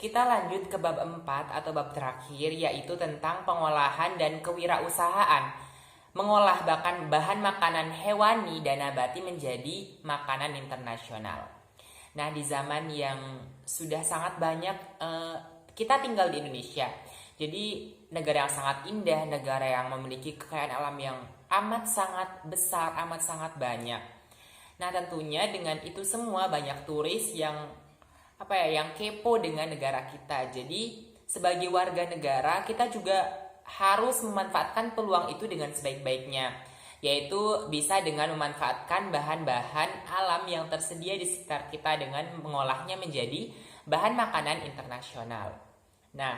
Kita lanjut ke bab 4 atau bab terakhir, yaitu tentang pengolahan dan kewirausahaan. Mengolah bahan makanan hewani dan nabati menjadi makanan internasional. Nah, di zaman yang sudah sangat banyak kita tinggal di Indonesia. Jadi negara yang sangat indah, negara yang memiliki kekayaan alam yang amat sangat besar, amat sangat banyak. Nah, tentunya dengan itu semua banyak turis yang yang kepo dengan negara kita. Jadi sebagai warga negara kita juga harus memanfaatkan peluang itu dengan sebaik-baiknya, yaitu bisa dengan memanfaatkan bahan-bahan alam yang tersedia di sekitar kita dengan mengolahnya menjadi bahan makanan internasional. Nah,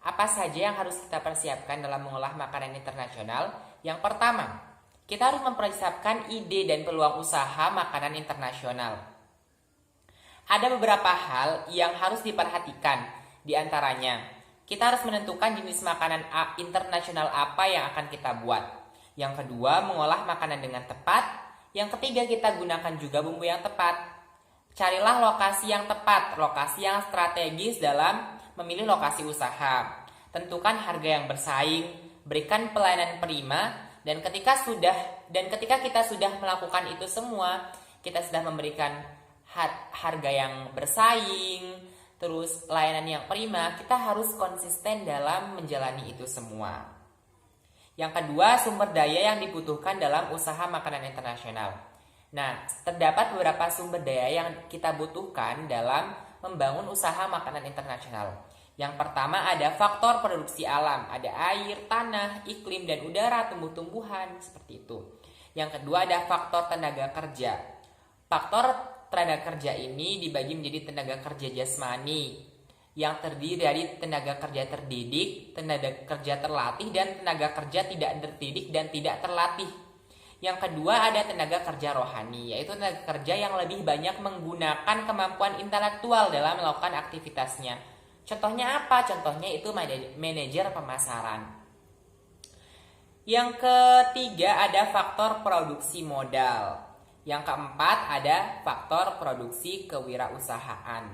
apa saja yang harus kita persiapkan dalam mengolah makanan internasional? Yang pertama, kita harus mempersiapkan ide dan peluang usaha makanan internasional. Ada beberapa hal yang harus diperhatikan. Di antaranya, kita harus menentukan jenis makanan internasional apa yang akan kita buat. Yang kedua, mengolah makanan dengan tepat. Yang ketiga, kita gunakan juga bumbu yang tepat. Carilah lokasi yang tepat, lokasi yang strategis dalam memilih lokasi usaha. Tentukan harga yang bersaing, berikan pelayanan prima, dan ketika kita sudah melakukan itu semua, kita sudah memberikan harga yang bersaing, terus layanan yang prima, kita harus konsisten dalam menjalani itu semua. Yang kedua, sumber daya yang dibutuhkan dalam usaha makanan internasional. Nah, terdapat beberapa sumber daya yang kita butuhkan dalam membangun usaha makanan internasional. Yang pertama ada faktor produksi alam, ada air, tanah, iklim, dan udara, tumbuh-tumbuhan, seperti itu. Yang kedua ada faktor tenaga kerja. Faktor tenaga kerja ini dibagi menjadi tenaga kerja jasmani yang terdiri dari tenaga kerja terdidik, tenaga kerja terlatih, dan tenaga kerja tidak terdidik dan tidak terlatih. Yang kedua ada tenaga kerja rohani, yaitu tenaga kerja yang lebih banyak menggunakan kemampuan intelektual dalam melakukan aktivitasnya. Contohnya apa? Contohnya itu manajer pemasaran. Yang ketiga ada faktor produksi modal. Yang keempat ada faktor produksi kewirausahaan.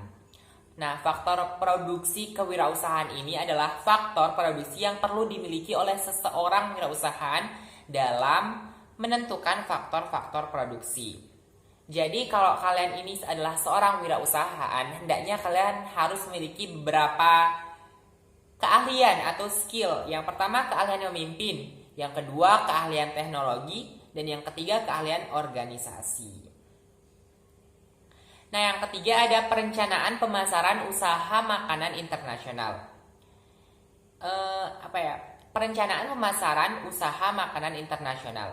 Nah, faktor produksi kewirausahaan ini adalah faktor produksi yang perlu dimiliki oleh seseorang wirausahaan dalam menentukan faktor-faktor produksi. Jadi kalau kalian ini adalah seorang wirausahaan, hendaknya kalian harus memiliki beberapa keahlian atau skill. Yang pertama keahlian memimpin, yang kedua keahlian teknologi, dan yang ketiga keahlian organisasi. Nah, yang ketiga ada perencanaan pemasaran usaha makanan internasional. Perencanaan pemasaran usaha makanan internasional.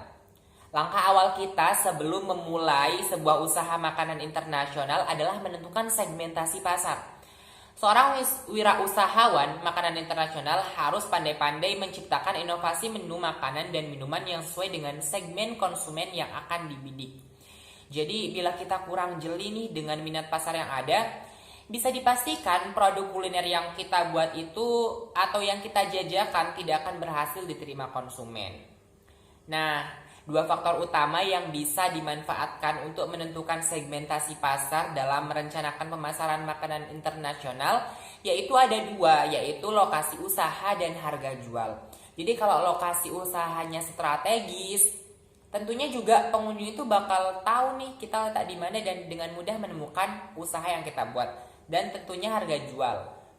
Langkah awal kita sebelum memulai sebuah usaha makanan internasional adalah menentukan segmentasi pasar. Seorang wirausahawan makanan internasional harus pandai-pandai menciptakan inovasi menu makanan dan minuman yang sesuai dengan segmen konsumen yang akan dibidik. Jadi bila kita kurang jeli nih dengan minat pasar yang ada, bisa dipastikan produk kuliner yang kita buat itu atau yang kita jajakan tidak akan berhasil diterima konsumen. Nah, dua faktor utama yang bisa dimanfaatkan untuk menentukan segmentasi pasar dalam merencanakan pemasaran makanan internasional yaitu ada dua, yaitu lokasi usaha dan harga jual. Jadi kalau lokasi usahanya strategis, tentunya juga pengunjung itu bakal tahu nih kita letak di mana dan dengan mudah menemukan usaha yang kita buat. Dan tentunya harga jual,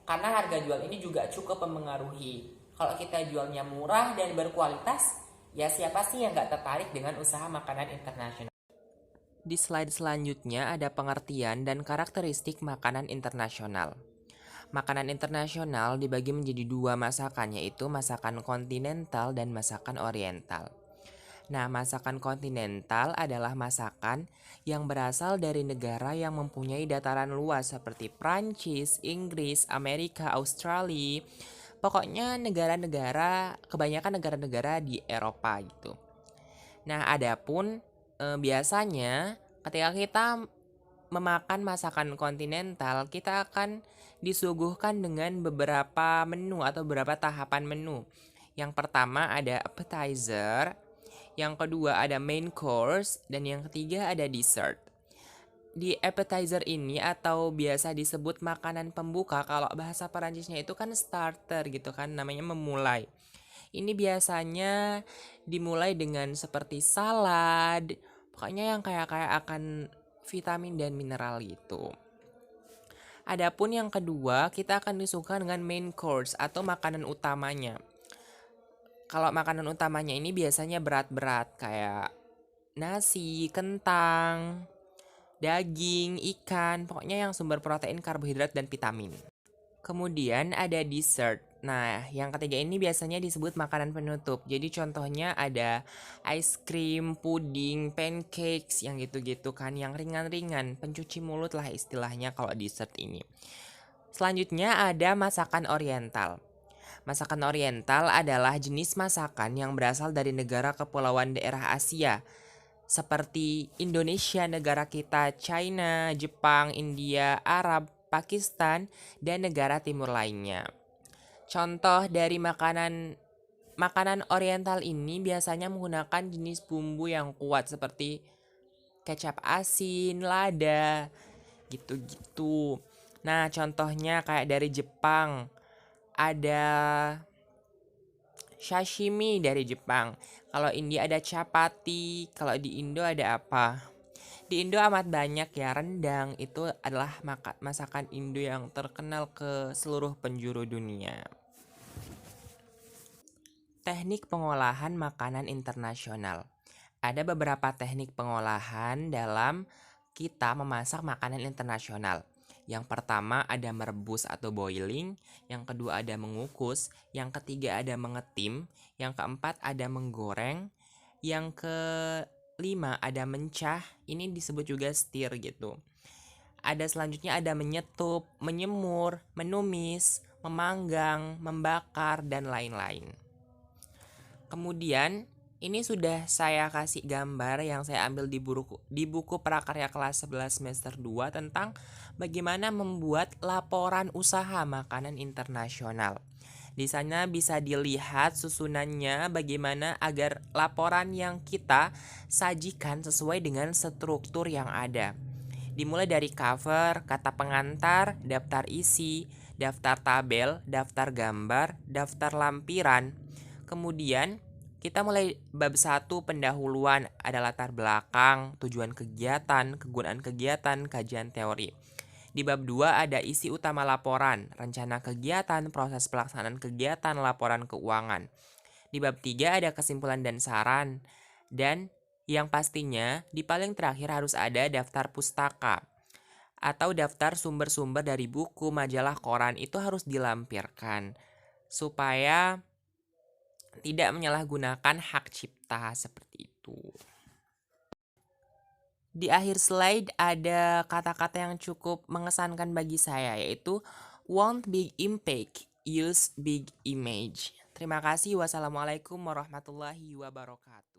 karena harga jual ini juga cukup mempengaruhi. Kalau kita jualnya murah dan berkualitas, ya siapa sih yang gak tertarik dengan usaha makanan internasional? Di slide selanjutnya ada pengertian dan karakteristik makanan internasional. Makanan internasional dibagi menjadi dua masakan, yaitu masakan kontinental dan masakan oriental. Nah, masakan kontinental adalah masakan yang berasal dari negara yang mempunyai dataran luas seperti Prancis, Inggris, Amerika, Australia. Pokoknya kebanyakan negara-negara di Eropa gitu. Nah, adapun biasanya ketika kita memakan masakan kontinental, kita akan disuguhkan dengan beberapa menu atau beberapa tahapan menu. Yang pertama ada appetizer, yang kedua ada main course, dan yang ketiga ada dessert. Di appetizer ini atau biasa disebut makanan pembuka, kalau bahasa Perancisnya itu kan starter gitu kan, namanya memulai. Ini biasanya dimulai dengan seperti salad, pokoknya yang kayak akan vitamin dan mineral gitu. Adapun yang kedua, kita akan disuguhkan dengan main course atau makanan utamanya. Kalau makanan utamanya ini biasanya berat-berat kayak nasi, kentang, daging, ikan, pokoknya yang sumber protein, karbohidrat, dan vitamin. Kemudian ada dessert. Nah, yang ketiga ini biasanya disebut makanan penutup. Jadi contohnya ada ice cream, puding, pancakes, yang gitu-gitu kan. Yang ringan-ringan, pencuci mulut lah istilahnya kalau dessert ini. Selanjutnya ada masakan oriental. Masakan oriental adalah jenis masakan yang berasal dari negara kepulauan daerah Asia seperti Indonesia, negara kita, China, Jepang, India, Arab, Pakistan, dan negara timur lainnya. Contoh dari makanan oriental ini biasanya menggunakan jenis bumbu yang kuat seperti kecap asin, lada, gitu-gitu. Nah, contohnya kayak dari Jepang, ada sashimi dari Jepang. Kalau India ada chapati, kalau di Indo ada apa? Di Indo amat banyak ya, rendang itu adalah masakan Indo yang terkenal ke seluruh penjuru dunia. Teknik pengolahan makanan internasional. Ada beberapa teknik pengolahan dalam kita memasak makanan internasional. Yang pertama ada merebus atau boiling, yang kedua ada mengukus, yang ketiga ada mengetim, yang keempat ada menggoreng, yang kelima ada mencah, ini disebut juga stir gitu. Ada selanjutnya ada menyetup, menyemur, menumis, memanggang, membakar, dan lain-lain. Kemudian ini sudah saya kasih gambar yang saya ambil di buku prakarya kelas 11 semester 2 tentang bagaimana membuat laporan usaha makanan internasional. Di sana bisa dilihat susunannya bagaimana agar laporan yang kita sajikan sesuai dengan struktur yang ada. Dimulai dari cover, kata pengantar, daftar isi, daftar tabel, daftar gambar, daftar lampiran. Kemudian kita mulai bab 1 pendahuluan, ada latar belakang, tujuan kegiatan, kegunaan kegiatan, kajian teori. Di bab 2 ada isi utama laporan, rencana kegiatan, proses pelaksanaan kegiatan, laporan keuangan. Di bab 3 ada kesimpulan dan saran. Dan yang pastinya di paling terakhir harus ada daftar pustaka atau daftar sumber-sumber dari buku, majalah, koran itu harus dilampirkan supaya tidak menyalahgunakan hak cipta seperti itu. Di akhir slide ada kata-kata yang cukup mengesankan bagi saya, yaitu want big impact, use big image. Terima kasih. Wassalamualaikum warahmatullahi wabarakatuh.